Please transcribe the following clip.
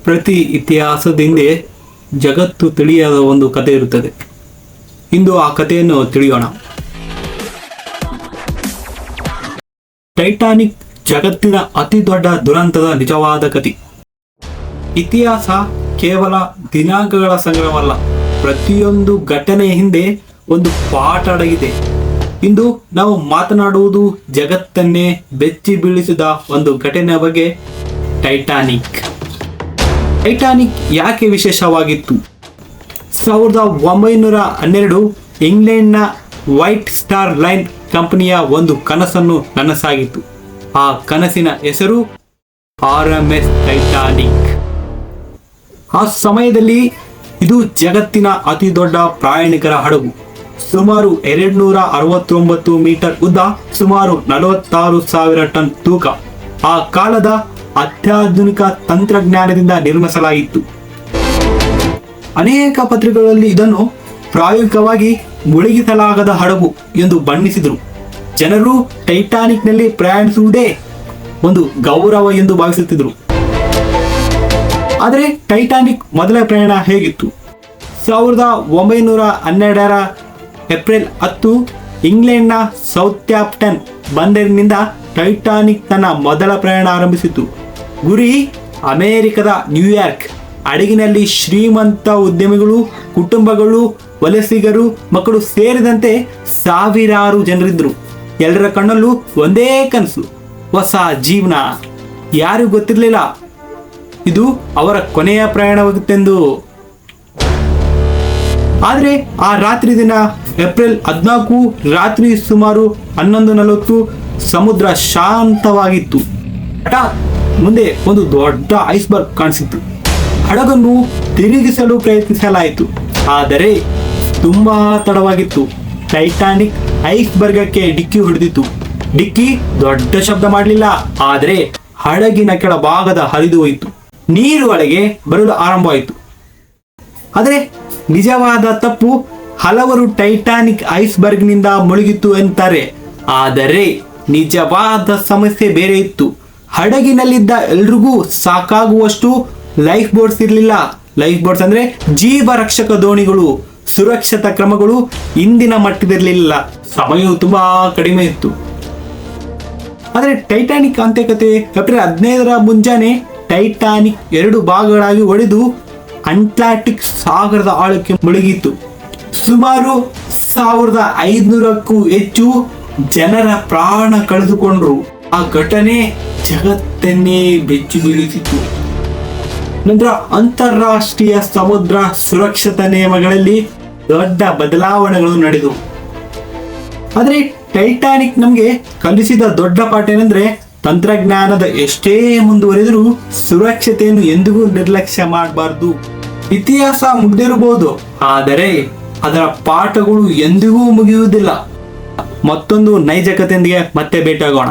ಪ್ರತಿ ಇತಿಹಾಸದ ಹಿಂದೆ ಜಗತ್ತು ತಿಳಿಯದ ಒಂದು ಕಥೆ ಇರುತ್ತದೆ. ಇಂದು ಆ ಕಥೆಯನ್ನು ತಿಳಿಯೋಣ. ಟೈಟಾನಿಕ್ ಜಗತ್ತಿನ ಅತಿ ದೊಡ್ಡ ದುರಂತದ ನಿಜವಾದ ಕಥೆ. ಇತಿಹಾಸ ಕೇವಲ ದಿನಾಂಕಗಳ ಸಂಗ್ರಹವಲ್ಲ, ಪ್ರತಿಯೊಂದು ಘಟನೆಯ ಹಿಂದೆ ಒಂದು ಪಾಠ ಅಡಗಿದೆ. ಇಂದು ನಾವು ಮಾತನಾಡುವುದು ಜಗತ್ತನ್ನೇ ಬೆಚ್ಚಿ ಬೀಳಿಸಿದ ಒಂದು ಘಟನೆಯ ಬಗ್ಗೆ, ಟೈಟಾನಿಕ್. ಟೈಟಾನಿಕ್ ಯಾಕೆ ವಿಶೇಷವಾಗಿತ್ತು? 1912 ಇಂಗ್ಲೆಂಡ್ನ ವೈಟ್ ಸ್ಟಾರ್ ಲೈನ್ ಕಂಪನಿಯ ಒಂದು ಕನಸನ್ನು ನನಸಾಗಿತ್ತು. ಆ ಕನಸಿನ ಹೆಸರು RMS ಟೈಟಾನಿಕ್. ಆ ಸಮಯದಲ್ಲಿ ಇದು ಜಗತ್ತಿನ ಅತಿ ದೊಡ್ಡ ಪ್ರಯಾಣಿಕರ ಹಡಗು. ಸುಮಾರು 269 ಮೀಟರ್ ಉದ್ದ, ಸುಮಾರು 46,000 ಟನ್ ತೂಕ. ಆ ಕಾಲದ ಅತ್ಯಾಧುನಿಕ ತಂತ್ರಜ್ಞಾನದಿಂದ ನಿರ್ಮಿಸಲಾಯಿತು. ಅನೇಕ ಪತ್ರಿಕೆಗಳಲ್ಲಿ ಇದನ್ನು ಪ್ರಾಯೋಗಿಕವಾಗಿ ಮುಳುಗಿಸಲಾಗದ ಹಡಗು ಎಂದು ಬಣ್ಣಿಸಿದರು. ಜನರು ಟೈಟಾನಿಕ್ನಲ್ಲಿ ಪ್ರಯಾಣಿಸುವುದೇ ಒಂದು ಗೌರವ ಎಂದು ಭಾವಿಸುತ್ತಿದ್ದರು. ಆದರೆ ಟೈಟಾನಿಕ್ ಮೊದಲ ಪ್ರಯಾಣ ಹೇಗಿತ್ತು? 1912 ಏಪ್ರಿಲ್ 10 ಇಂಗ್ಲೆಂಡ್ನ ಸೌತ್ಯಾಂಪ್ಟನ್ ಬಂದರಿನಿಂದ ಟೈಟಾನಿಕ್ ತನ್ನ ಮೊದಲ ಪ್ರಯಾಣ ಆರಂಭಿಸಿತು. ಗುರಿ ಅಮೆರಿಕದ ನ್ಯೂಯಾರ್ಕ್. ಹಡಗಿನಲ್ಲಿ ಶ್ರೀಮಂತ ಉದ್ಯಮಿಗಳು, ಕುಟುಂಬಗಳು, ವಲಸಿಗರು, ಮಕ್ಕಳು ಸೇರಿದಂತೆ ಸಾವಿರಾರು ಜನರಿದ್ದರು. ಎಲ್ಲರ ಕಣ್ಣಲ್ಲೂ ಒಂದೇ ಕನಸು, ಹೊಸ ಜೀವನ. ಯಾರಿಗೂ ಗೊತ್ತಿರಲಿಲ್ಲ ಇದು ಅವರ ಕೊನೆಯ ಪ್ರಯಾಣವಾಗುತ್ತೆಂದು. ಆದರೆ ಆ ರಾತ್ರಿ ದಿನ ಏಪ್ರಿಲ್ 14 ರಾತ್ರಿ ಸುಮಾರು 11:40 ಸಮುದ್ರ ಶಾಂತವಾಗಿತ್ತು. ಹಠಾತ್ ಮುಂದೆ ಒಂದು ದೊಡ್ಡ ಐಸ್ಬರ್ಗ್ ಕಾಣಿಸಿತು. ಹಡಗನ್ನು ತಿರುಗಿಸಲು ಪ್ರಯತ್ನಿಸಲಾಯಿತು, ಆದರೆ ತುಂಬಾ ತಡವಾಗಿತ್ತು. ಟೈಟಾನಿಕ್ ಐಸ್ಬರ್ಗಕ್ಕೆ ಡಿಕ್ಕಿ ಹೊಡೆದಿತ್ತು. ಡಿಕ್ಕಿ ದೊಡ್ಡ ಶಬ್ದ ಮಾಡಲಿಲ್ಲ, ಆದರೆ ಹಡಗಿನ ಕೆಳಭಾಗದ ಹರಿದು ಹೋಯಿತು. ನೀರು ಒಳಗೆ ಬರಲು ಆರಂಭವಾಯಿತು. ಆದರೆ ನಿಜವಾದ ತಪ್ಪು, ಹಲವರು ಟೈಟಾನಿಕ್ ಐಸ್ಬರ್ಗ್ನಿಂದ ಮುಳುಗಿತು ಎಂತಾರೆ. ಆದರೆ ನಿಜವಾದ ಸಮಸ್ಯೆ ಬೇರೆ ಇತ್ತು. ಹಡಗಿನಲ್ಲಿದ್ದ ಎಲ್ರಿಗೂ ಸಾಕಾಗುವಷ್ಟು ಲೈಫ್ ಬೋಟ್ಸ್ ಇರಲಿಲ್ಲ. ಲೈಫ್ ಬೋಟ್ಸ್ ಅಂದ್ರೆ ಜೀವ ರಕ್ಷಕ ದೋಣಿಗಳು. ಸುರಕ್ಷತಾ ಕ್ರಮಗಳು ಇಂದಿನ ಮಟ್ಟದಿರಲಿಲ್ಲ. ಸಮಯವು ತುಂಬಾ ಕಡಿಮೆ ಇತ್ತು. ಆದರೆ ಟೈಟಾನಿಕ್ ಅಂತ್ಯಕತೆ ಏಪ್ರಿಲ್ 15 ಮುಂಜಾನೆ ಟೈಟಾನಿಕ್ 2 ಭಾಗಗಳಾಗಿ ಒಡೆದು ಅಟ್ಲಾಂಟಿಕ್ ಸಾಗರದ ಆಳಕ್ಕೆ ಮುಳುಗಿತ್ತು. ಸುಮಾರು 1500ಕ್ಕೂ ಹೆಚ್ಚು ಜನರ ಪ್ರಾಣ ಕಳೆದುಕೊಂಡ್ರು. ಆ ಘಟನೆ ಜಗತ್ತನ್ನೇ ಬೆಚ್ಚಿ ಬೀಳಿಸಿತು. ನಂತರ ಅಂತಾರಾಷ್ಟ್ರೀಯ ಸಮುದ್ರ ಸುರಕ್ಷತಾ ನಿಯಮಗಳಲ್ಲಿ ದೊಡ್ಡ ಬದಲಾವಣೆಗಳು ನಡೆದವು. ಆದರೆ ಟೈಟಾನಿಕ್ ನಮಗೆ ಕಲಿಸಿದ ದೊಡ್ಡ ಪಾಠ ಏನಂದ್ರೆ, ತಂತ್ರಜ್ಞಾನದ ಎಷ್ಟೇ ಮುಂದುವರೆದರೂ ಸುರಕ್ಷತೆಯನ್ನು ಎಂದಿಗೂ ನಿರ್ಲಕ್ಷ್ಯ ಮಾಡಬಾರದು. ಇತಿಹಾಸ ಮುಗಿದಿರಬಹುದು, ಆದರೆ ಅದರ ಪಾಠಗಳು ಎಂದಿಗೂ ಮುಗಿಯುವುದಿಲ್ಲ. ಮತ್ತೊಂದು ನೈಜ ಕಥೆಯೊಂದಿಗೆ ಮತ್ತೆ ಭೇಟಿಯಾಗೋಣ.